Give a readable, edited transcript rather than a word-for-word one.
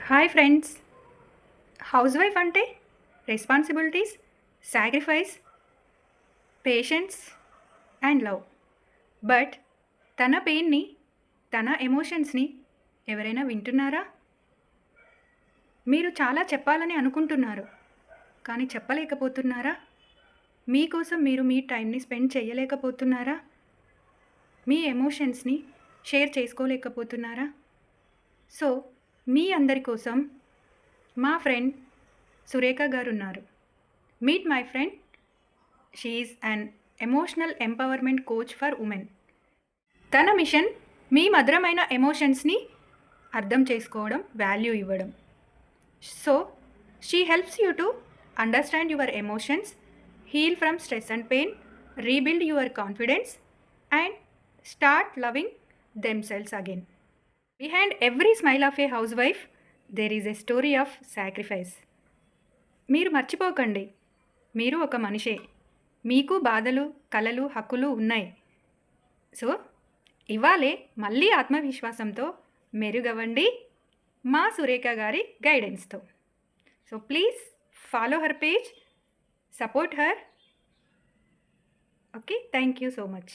Hi friends. House wife అంటే responsibilities, sacrifice, patience and love. But తన పెయిన్ని, తన ఎమోషన్స్ని ఎవరైనా వింటున్నారా? మీరు చాలా చెప్పాలని అనుకుంటున్నారు, కానీ చెప్పలేకపోతున్నారా? మీకోసం మీరు మీ టైంని స్పెండ్ చేయలేకపోతున్నారా? మీ ఎమోషన్స్ని షేర్ చేసుకోలేకపోతున్నారా? సో మీ అందరి కోసం మా ఫ్రెండ్ సురేఖ గారు ఉన్నారు. Meet my friend. She is an emotional empowerment coach for women. తన మిషన్ మీ మధురమైన ఎమోషన్స్ని అర్థం చేసుకోవడం, వాల్యూ ఇవ్వడం. So she helps you to understand your emotions, heal from stress and pain, rebuild your confidence and start loving themselves again. Behind every smile of a housewife, there is a story of sacrifice. మీరు మర్చిపోకండి, మీరు ఒక మనిషే. మీకు బాధలు, కలలు, హక్కులు ఉన్నాయి. సో ఇవాళే మళ్ళీ ఆత్మవిశ్వాసంతో మెరుగవ్వండి మా సురేఖ గారి గైడెన్స్తో. So please follow her page, support her. Okay, thank you so much.